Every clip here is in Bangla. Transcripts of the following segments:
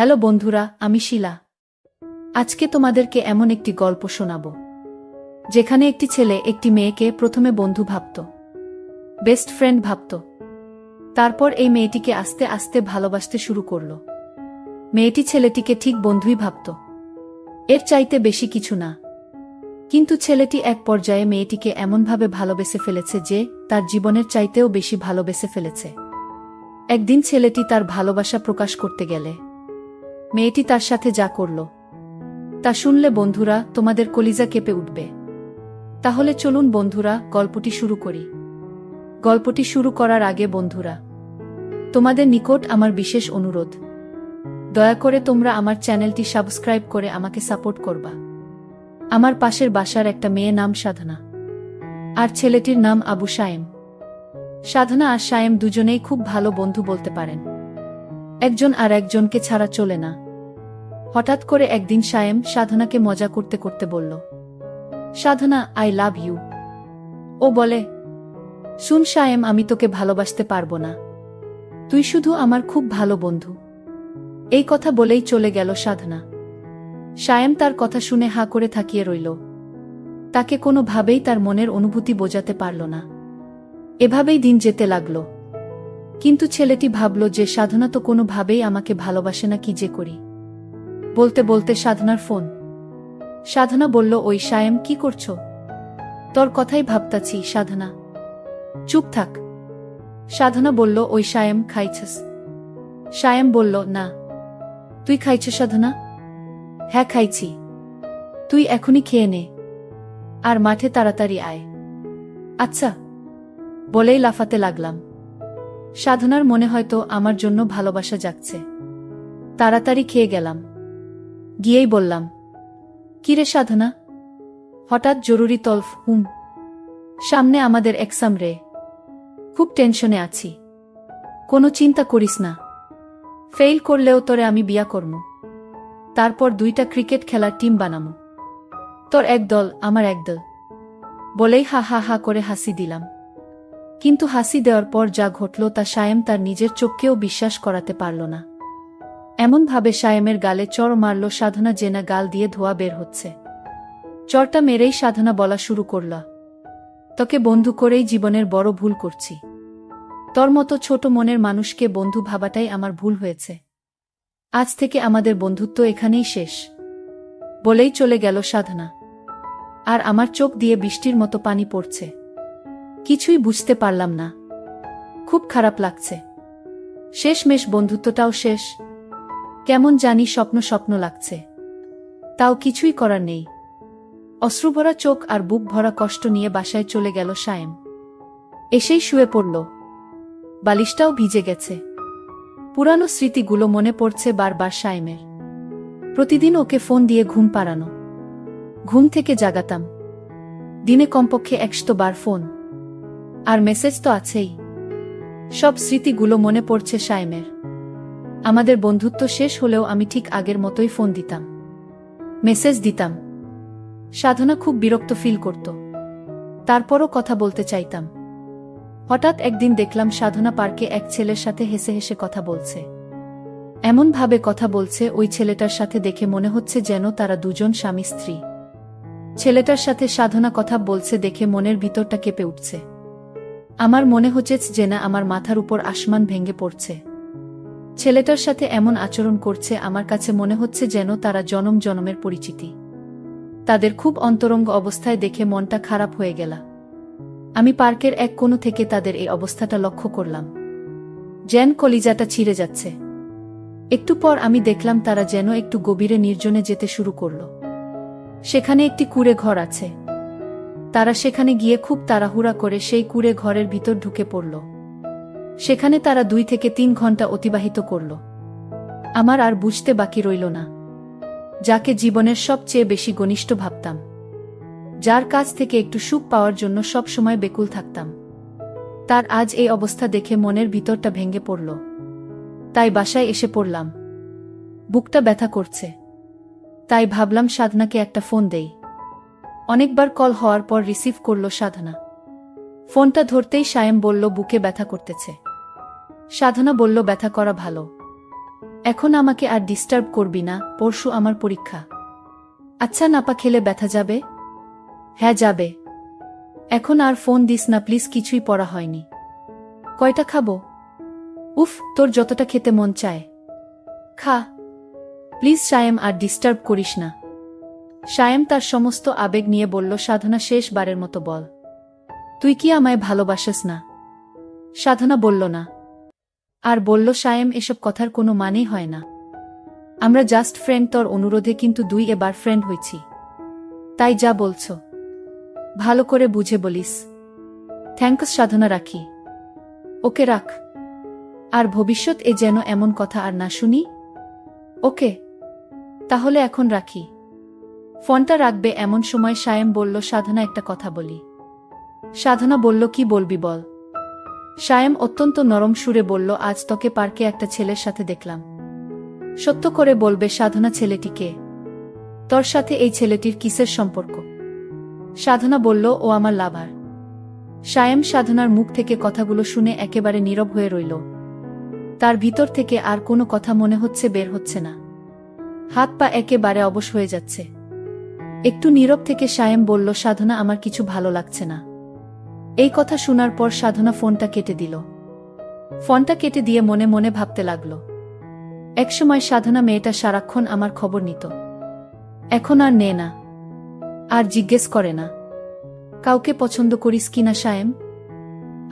হ্যালো বন্ধুরা, আমি শিলা। আজকে তোমাদেরকে এমন একটি গল্প শোনাব যেখানে একটি ছেলে একটি মেয়েকে প্রথমে বন্ধু ভাবত, বেস্ট ফ্রেন্ড ভাবত। তারপর এই মেয়েটিকে আস্তে আস্তে ভালোবাসতে শুরু করল। মেয়েটি ছেলেটিকে ঠিক বন্ধুই ভাবত, এর চাইতে বেশি কিছু না। কিন্তু ছেলেটি এক পর্যায়ে মেয়েটিকে এমনভাবে ভালোবেসে ফেলেছে যে তার জীবনের চাইতেও বেশি ভালোবেসে ফেলেছে। একদিন ছেলেটি তার ভালোবাসা প্রকাশ করতে গেলে মেয়েটি তার সাথে যা করল তা শুনলে বন্ধুরা তোমাদের কলিজা কেঁপে উঠবে। তাহলে চলুন বন্ধুরা গল্পটি শুরু করি। গল্পটি শুরু করার আগে বন্ধুরা, তোমাদের নিকট আমার বিশেষ অনুরোধ, দয়া করে তোমরা আমার চ্যানেলটি সাবস্ক্রাইব করে আমাকে সাপোর্ট করবা। আমার পাশের বাসার একটা মেয়ে নাম সাধনা, আর ছেলেটির নাম আবু সায়েম। সাধনা আর সায়েম দুজনেই খুব ভালো বন্ধু বলতে পারেন, একজন আর একজনকে ছাড়া চলে না। হঠাৎ করে একদিন সায়েম সাধনাকে মজা করতে করতে বলল, সাধনা, আই লাভ ইউ। ও বলে, শুন সায়েম, আমি তোকে ভালোবাসতে পারবো না, তুই শুধু আমার খুব ভালো বন্ধু। এই কথা বলেই চলে গেল সাধনা। সায়েম তার কথা শুনে হা করে থাকিয়ে রইল। তাকে কোনোভাবেই তার মনের অনুভূতি বোঝাতে পারল না। এভাবেই দিন যেতে লাগল। কিন্তু ছেলেটি ভাবল যে সাধনা তো কোনোভাবেই আমাকে ভালোবাসে না, কি যে করি। বলতে বলতে সাধনার ফোন। সাধনা বলল, ওই সায়েম, কি করছো? তোর কথাই ভাবতাছি। সাধনা, চুপ থাক। সাধনা বলল, ওই সায়েম, খাইছস? সায়েম বলল, না। তুই খাইছ সাধনা? হ্যাঁ খাইছি। তুই এখনই খেয়ে নে, আর মাঠে তাড়াতাড়ি আয়। আচ্ছা, বলেই লাফাতে লাগলাম। সাধনার মনে হয়তো আমার জন্য ভালোবাসা জাগছে। তাড়াতাড়ি খেয়ে গেলাম। গিয়েই বললাম, কিরে সাধনা, হঠাৎ জরুরি হুম, সামনে আমাদের এক্সাম রে, খুব টেনশনে আছি। কোনো চিন্তা করিস না, ফেইল করলেও তোরে আমি বিয়া করমু, তারপর 2টা ক্রিকেট খেলার টিম বানামু, তোর এক দল আমার এক দল। বলেই হা হা হা করে হাসি দিলাম। কিন্তু হাসি দেওয়ার পর যা ঘটল তা সায়েম তার নিজের চোখকেও বিশ্বাস করাতে পারল না। এমনভাবে সায়েমের গালে চড় মারল সাধনা যে না গাল দিয়ে ধোয়া বের হচ্ছে। চড়টা মেরেই সাধনা বলা শুরু করল, তোকে বন্ধু করেই জীবনের বড় ভুল করছি। তোর মতো ছোট মনের মানুষকে বন্ধু ভাবাটাই আমার ভুল হয়েছে। আজ থেকে আমাদের বন্ধুত্ব এখানেই শেষ। বলেই চলে গেল সাধনা। আর আমার চোখ দিয়ে বৃষ্টির মতো পানি পড়ছে। কিছুই বুঝতে পারলাম না, খুব খারাপ লাগছে। শেষমেশ বন্ধুত্বটাও শেষ। কেমন জানি স্বপ্ন স্বপ্ন লাগছে। তাও কিছুই করার নেই। অশ্রুভরা চোখ আর বুক ভরা কষ্ট নিয়ে বাসায় চলে গেল সায়েম। এসেই শুয়ে পড়ল। বালিশটাও ভিজে গেছে। পুরানো স্মৃতিগুলো মনে পড়ছে বারবার সায়েমের। প্রতিদিন ওকে ফোন দিয়ে ঘুম পাড়ানো, ঘুম থেকে জাগাতাম। দিনে কমপক্ষে 100 বার ফোন, আর মেসেজ তো আছেই। সব স্মৃতিগুলো মনে পড়ছে সায়েমের। আমাদের বন্ধুত্ব শেষ হলেও আমি ঠিক আগের মতোই ফোন দিতাম, মেসেজ দিতাম। সাধনা খুব বিরক্ত ফিল করত, তারপরও কথা বলতে চাইতাম। হঠাৎ একদিন দেখলাম সাধনা পার্কে এক ছেলের সাথে হেসে হেসে কথা বলছে। এমনভাবে কথা বলছে, ওই ছেলেটার সাথে দেখে মনে হচ্ছে যেন তারা দুজন স্বামী স্ত্রী। ছেলেটার সাথে সাধনা কথা বলছে দেখে মনের ভিতরটা কেঁপে উঠছে। আমার মনে হচ্ছে যে না আমার মাথার উপর আসমান ভেঙে পড়ছে। ছেলেটার সাথে এমন আচরণ করছে, আমার কাছে মনে হচ্ছে যেন তারা জনম জনমের পরিচিতি। তাদের খুব অন্তরঙ্গ অবস্থায় দেখে মনটা খারাপ হয়ে গেল। আমি পার্কের এক কোণ থেকে তাদের এই অবস্থাটা লক্ষ্য করলাম। যেন কলিজাটা ছিঁড়ে যাচ্ছে। একটু পর আমি দেখলাম তারা যেন একটু গভীরে নির্জনে যেতে শুরু করল। সেখানে একটি কুঁড়ে ঘর আছে। তারা সেখানে গিয়ে খুব তাড়াহুড়া করে সেই কুঁড়ে ঘরের ভিতর ঢুকে পড়ল। সেখানে তারা 2 থেকে 3 ঘন্টা অতিবাহিত করল। আমার আর বুঝতে বাকি রইল না, যাকে জীবনের সবচেয়ে বেশি ঘনিষ্ঠ ভাবতাম, যার কাছ থেকে একটু সুখ পাওয়ার জন্য সব সময় বেকুল থাকতাম, তার আজ এই অবস্থা দেখে মনের ভিতরটা ভেঙে পড়ল। তাই বাসায় এসে পড়লাম। বুকটা ব্যথা করছে। তাই ভাবলাম সাধনাকে একটা ফোন দেই। অনেকবার কল হওয়ার পর রিসিভ করল সাধনা। ফোনটা ধরতেই সায়েম বলল, বুকে ব্যথা করতেছে। সাধনা বলল, ব্যথা করা ভালো, এখন আমাকে আর ডিস্টার্ব করবি না, পরশু আমার পরীক্ষা। আচ্ছা, নাপা খেলে ব্যথা যাবে? হ্যাঁ যাবে। এখন আর ফোন দিস না প্লিজ, কিছুই পড়া হয়নি। কয়টা খাবো? উফ, তোর যতটা খেতে মন চায় খা প্লিজ সায়েম, আর ডিস্টার্ব করিস না। সায়েম তার সমস্ত আবেগ নিয়ে বলল। সাধনা শেষবারের মতো বল, তুই কি আমায় ভালোবাসিস না? সাধনা বলল না, আর বলল সায়েম এসব কথার কোনো মানেই হয় না। আমরা জাস্ট ফ্রেন্ড, তোর অনুরোধে কিন্তু এবার ফ্রেন্ড হয়েছি, তাই যা বলছো ভালো করে বুঝে বলিস। থ্যাঙ্কস সাধনা, রাখি। ওকে রাখ, আর ভবিষ্যৎ যেন এমন কথা আর না শুনি। ওকে, তাহলে এখন রাখি। ফোনটা রাখবে এমন সময় সায়েম বলল, সাধনা একটা কথা বলি। সাধনা বলল, কি বলবি বল। সায়েম অত্যন্ত নরম সুরে বলল, আজ তোকে পার্কে একটা ছেলের সাথে দেখলাম। সত্য করে বলবে সাধনা, ছেলেটি কে? তোর সাথে এই ছেলেটির কিসের সম্পর্ক? সাধনা বলল, ও আমার লাভার। সায়েম সাধনার মুখ থেকে কথাগুলো শুনে একেবারে নীরব হয়ে রইল। তার ভিতর থেকে আর কোনো কথা মনে হচ্ছে বের হচ্ছে না, হাত পা একেবারে অবশ হয়ে যাচ্ছে। একটু নীরব থেকে সায়েম বলল, সাধনা আমার কিছু ভালো লাগছে না। এই কথা শোনার পর সাধনা ফোনটা কেটে দিল। ফোনটা কেটে দিয়ে মনে মনে ভাবতে লাগল, একসময় সাধনা মেয়েটা সারাক্ষণ আমার খবর নিত, এখন আর নেয় না, আর জিজ্ঞেস করে না কাউকে পছন্দ করিস কিনা সায়েম,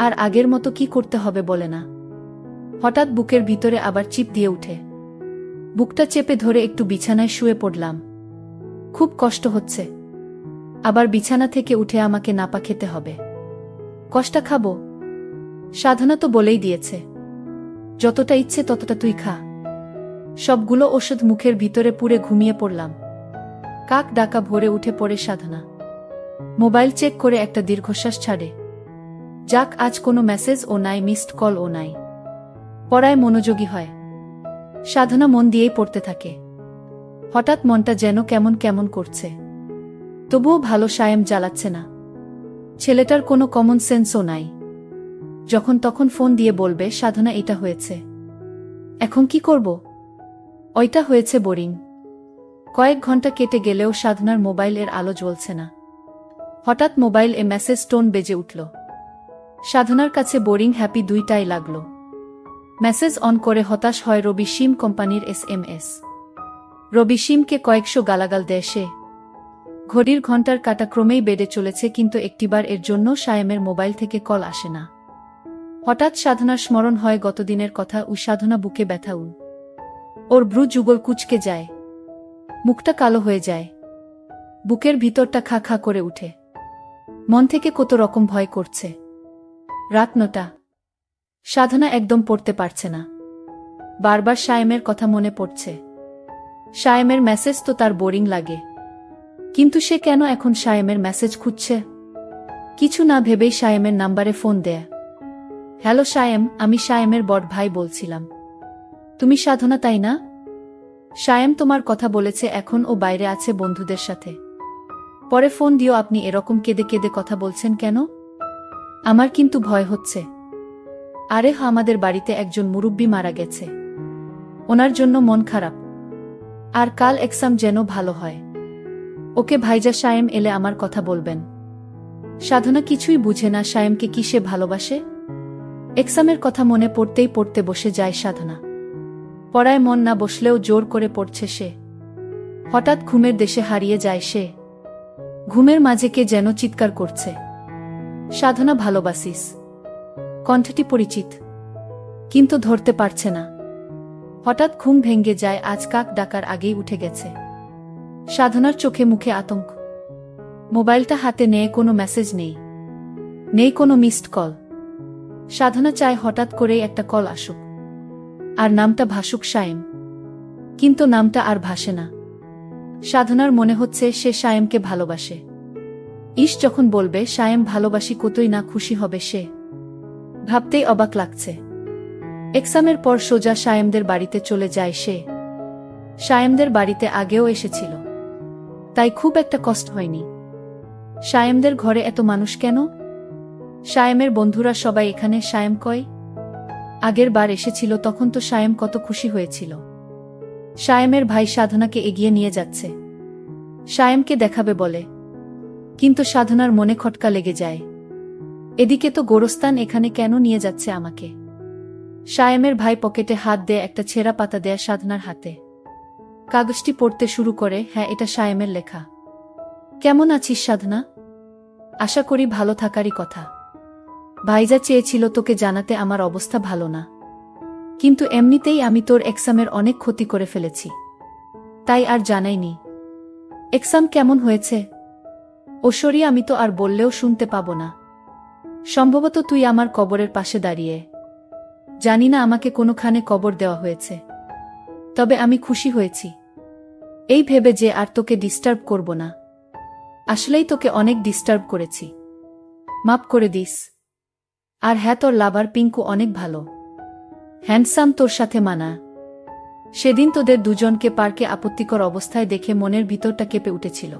আর আগের মতো কি করতে হবে বলে না। হঠাৎ বুকের ভিতরে আবার চিপ দিয়ে উঠে। বুকটা চেপে ধরে একটু বিছানায় শুয়ে পড়লাম। খুব কষ্ট হচ্ছে, আবার বিছানা থেকে উঠে আমাকে নাপা খেতে হবে। কষ্টা খাবো? সাধনা তো বলেই দিয়েছে, যতটা ইচ্ছে ততটা তুই খা। সবগুলো ওষুধ মুখের ভিতরে পুরে ঘুমিয়ে পড়লাম। কাক ডাকা ভোরে উঠে পড়ে সাধনা। মোবাইল চেক করে একটা দীর্ঘশ্বাস ছাড়ে। যাক, আজ কোনো মেসেজ ও নাই, মিসড কল ও নাই। পড়ায় মনোযোগী হয়। সাধনা মন দিয়েই পড়তে থাকে। হঠাৎ মনটা যেন কেমন কেমন করছে, তবুও ভালো সায়েম জ্বালাচ্ছে না। ছেলেটার কোনো কমন সেন্সও নাই। যখন তখন ফোন দিয়ে বলবে, সাধনা এটা হয়েছে। এখন কি করব? ওইটা হয়েছে। বোরিং। কয়েক ঘন্টা কেটে গেলেও সাধনার মোবাইলের আলো জ্বলছে না। হঠাৎ মোবাইল মেসেজ টোন বেজে উঠল। সাধনার কাছে বোরিং হ্যাপি দুইটাই লাগল। মেসেজ অন করে হতাশ হয় রবি সিম কোম্পানির SMS। রবি সিমকে কয়েকশো গালাগাল দেয় সে। ঘড়ির ঘণ্টার কাঁটা ক্রমেই বেড়ে চলেছে, কিন্তু একটিবার এর জন্য সায়েমের মোবাইল থেকে কল আসে না। হঠাৎ সাধনার স্মরণ হয় গতদিনের কথা। সাধনা বুকে ব্যথা। ওর ভ্রু যুগল কুঁচকে যায়, মুখটা কালো হয়ে যায়, বুকের ভিতরটা খা খা করে উঠে। মন থেকে কত রকম ভয় করছে। রাত 9টা। সাধনা একদম পড়তে পারছে না। বারবার সায়েমের কথা মনে পড়ছে। সায়েমের মেসেজ তো তার বোরিং লাগে, কিন্তু সে কেন এখন সায়েমের মেসেজ খুঁজছে? কিছু না ভেবেই সায়েমের নাম্বারে ফোন দেয়। হ্যালো সায়েম, আমি সায়েমের বড় ভাই বলছিলাম। তুমি সাধনা, তাই না? সায়েম তোমার কথা বলেছে, এখন ও বাইরে আছে বন্ধুদের সাথে। পরে ফোন দিও। আপনি এরকম কেঁদে কেঁদে কথা বলছেন কেন? আমার কিন্তু ভয় হচ্ছে। আরে আমাদের বাড়িতে একজন মুরব্বি মারা গেছে, ওনার জন্য মন খারাপ। আর কাল এক্সাম যেন ভালো হয়। ওকে ভাইজা, সায়েম এলে আমার কথা বলবেন। সাধনা কিছুই বুঝে না সায়েমকে কি সে ভালোবাসে। এক্সামের কথা মনে পড়তেই পড়তে বসে যায় সাধনা। পড়ায় মন না বসলেও জোর করে পড়ছে সে। হঠাৎ ঘুমের দেশে হারিয়ে যায় সে। ঘুমের মাঝে কে যেন চিৎকার করছে, সাধনা ভালোবাসিস। কণ্ঠটি পরিচিত, কিন্তু ধরতে পারছে না। হঠাৎ ঘুম ভেঙে যায়। আজ কাক ডাকার আগেই উঠে গেছে। সাধনার চোখে মুখে আতঙ্ক। মোবাইলটা হাতে নিয়ে কোনো মেসেজ নেই, নেই কোনো মিসড কল। সাধনা চায় হঠাৎ করেই একটা কল আসুক, আর নামটা ভাসুক সায়েম, কিন্তু নামটা আর ভাসে না। সাধনার মনে হচ্ছে সে সায়েমকে ভালোবাসে। যখন বলবে সায়েম ভালোবাসি, কতই না খুশি হবে সে। ভাবতেই অবাক লাগছে। এক্সামের পর সোজা সায়েমদের বাড়িতে চলে যায় সে। সায়েমদের বাড়িতে আগেও এসেছিল, তাই খুব একটা কষ্ট হয়নি। সায়েমদের ঘরে এত মানুষ কেন? সায়েমের বন্ধুরা সবাই এখানে। সায়েম কই? আগের বার এসেছিল তখন তো সায়েম কত খুশি হয়েছিল। সায়েমের ভাই সাধনাকে এগিয়ে নিয়ে যাচ্ছে। সায়েমকে দেখাবে বলে, কিন্তু সাধনার মনে খটকা লেগে যায়। এদিকে তো গোরস্তান এখানে কেন নিয়ে যাচ্ছে আমাকে? সায়েমের ভাই পকেটে হাত দিয়ে একটা ছেঁড়া পাতা দেয়া সাধনার হাতে। কাগজটি পড়তে শুরু করে। হ্যাঁ, এটা সায়েমের লেখা। কেমন আছিস সাধনা? আশা করি ভালো থাকারই কথা। ভাইজা চেয়েছিল তোকে জানাতে আমার অবস্থা ভালো না, কিন্তু এমনিতেই আমি তোর এক্সামের অনেক ক্ষতি করে ফেলেছি, তাই আর জানাইনি। এক্সাম কেমন হয়েছে? ওশরি, আমি তো আর বললেও শুনতে পাবো না। সম্ভবত তুই আমার কবরের পাশে দাঁড়িয়ে। জানি না আমাকে কোনোখানে কবর দেওয়া হয়েছে, তবে আমি খুশি হয়েছি এই ভেবে যে আর তোকে ডিস্টার্ব করব না। আসলেই তোকে অনেক ডিস্টার্ব করেছি, মাপ করে দিস। আর হ্যাঁ, তোর লাভার পিঙ্কু অনেক ভালো, হ্যান্ডসাম, তোর সাথে মানা। সেদিন তোদের দুজনকে পার্কে আপত্তিকর অবস্থায় দেখে মনের ভিতরটা কেঁপে উঠেছিল।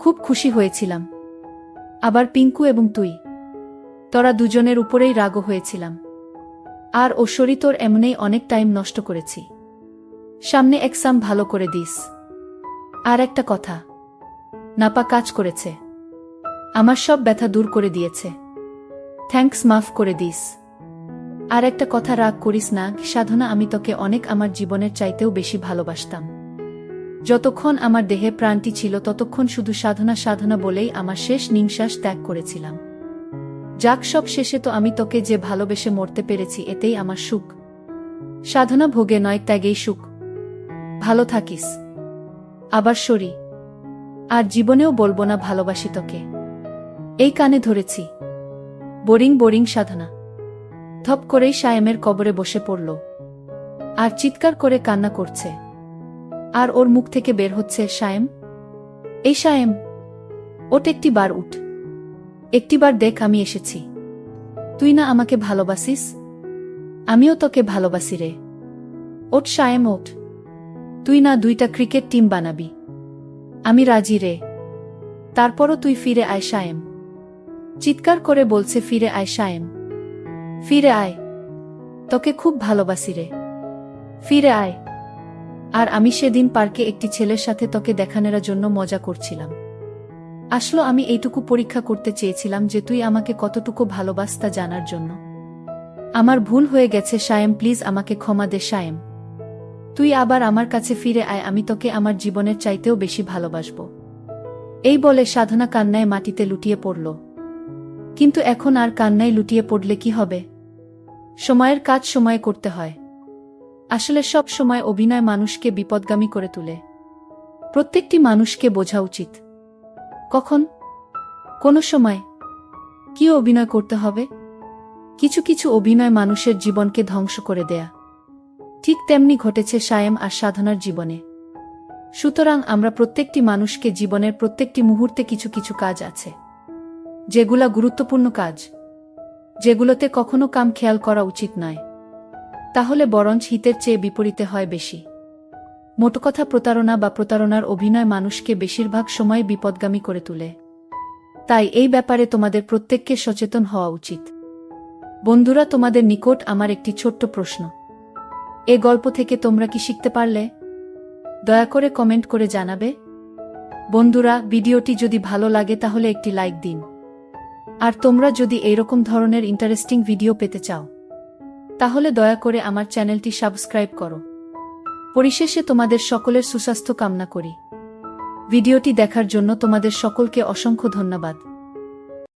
খুব খুশি হয়েছিলাম। আবার পিঙ্কু এবং তুই, তোরা দুজনের উপরেই রাগও হয়েছিলাম। আর ওশরি, তোর এমনেই অনেক টাইম নষ্ট করেছি। সামনে এক্সাম ভালো করে দিস। আর একটা কথা, নাপা কাজ করেছে, আমার সব ব্যথা দূর করে দিয়েছে। থ্যাঙ্কস, মাফ করে দিস। আর একটা কথা, রাগ করিস না সাধনা, আমি তোকে অনেক, আমার জীবনের চাইতেও বেশি ভালোবাসতাম। যতক্ষণ আমার দেহে প্রাণটি ছিল ততক্ষণ শুধু সাধনা সাধনা বলেই আমার শেষ নিঃশ্বাস ত্যাগ করেছিলাম। যাক, সব শেষে তো আমি তোকে যে ভালোবেসে মরতে পেরেছি, এতেই আমার সুখ। সাধনা ভোগে নয়, ত্যাগেই সুখ। ভালো থাকিস। আবার সরি। আর জীবনেও বলবো না ভালোবাসি তোকে। এই কানে ধরেছি। বোরিং বোরিং সাধনা ধপ করেই সায়েমের কবরে বসে পড়ল আর চিৎকার করে কান্না করছে। আর ওর মুখ থেকে বের হচ্ছে, সায়েম, এই সায়েম, ওঠ, একটিবার উঠ, একটিবার দেখ আমি এসেছি। তুই না আমাকে ভালোবাসিস? আমিও তোকে ভালোবাসি রে। ওঠ সায়েম, ওঠ। তুই না দুইটা ক্রিকেট টিম বানাবি? আমি রাজি রে। তারপরও তুই ফিরে আয় সায়েম। চিৎকার করে বলছে, ফিরে আয় সায়েম, ফিরে আয়, তোকে খুব ভালোবাসি রে, ফিরে আয়। আর আমি সেদিন পার্কে একটি ছেলের সাথে তোকে দেখানোর জন্য মজা করছিলাম। আসলে আমি এইটুকু পরীক্ষা করতে চেয়েছিলাম যে তুই আমাকে কতটুকু ভালোবাস তা জানার জন্য। আমার ভুল হয়ে গেছে সায়েম, প্লিজ আমাকে ক্ষমা দে সায়েম। তুই আবার আমার কাছে ফিরে আয়, আমি তোকে আমার জীবনের চাইতেও বেশি ভালোবাসব। এই বলে সাধনা কান্নায় মাটিতে লুটিয়ে পড়ল। কিন্তু এখন আর কান্নায় লুটিয়ে পড়লে কি হবে? সময়ের কাজ সময়ে করতে হয়। আসলে সব সময় অভিনয় মানুষকে বিপদগামী করে তোলে। প্রত্যেকটি মানুষকে বোঝা উচিত কখন, কোন সময় কি অভিনয় করতে হবে। কিছু কিছু অভিনয় মানুষের জীবনকে ধ্বংস করে দেয়া। ঠিক তেমনি ঘটেছে সায়েম আর সাধনার জীবনে। সুতরাং আমরা প্রত্যেকটি মানুষকে জীবনের প্রত্যেকটি মুহূর্তে কিছু কিছু কাজ আছে যেগুলা গুরুত্বপূর্ণ কাজ, যেগুলোতে কখনো কাম খেয়াল করা উচিত নয়, তাহলে বরঞ্চ হিতের চেয়ে বিপরীতে হয় বেশি। মোটকথা, প্রতারণা বা প্রতারণার অভিনয় মানুষকে বেশিরভাগ সময় বিপদগামী করে তোলে। তাই এই ব্যাপারে তোমাদের প্রত্যেককে সচেতন হওয়া উচিত। বন্ধুরা, তোমাদের নিকট আমার একটি ছোট্ট প্রশ্ন। এ গল্প থেকে তোমরা কি শিখতে পারলে? দয়া করে কমেন্ট করে জানাবে। বন্ধুরা, ভিডিওটি যদি ভালো লাগে তাহলে একটি লাইক দিন। আর তোমরা যদি এইরকম ধরনের ইন্টারেস্টিং ভিডিও পেতে চাও তাহলে দয়া করে আমার চ্যানেলটি সাবস্ক্রাইব করো। পরিশেষে তোমাদের সকলের সুস্বাস্থ্য কামনা করি। ভিডিওটি দেখার জন্য তোমাদের সকলকে অসংখ্য ধন্যবাদ।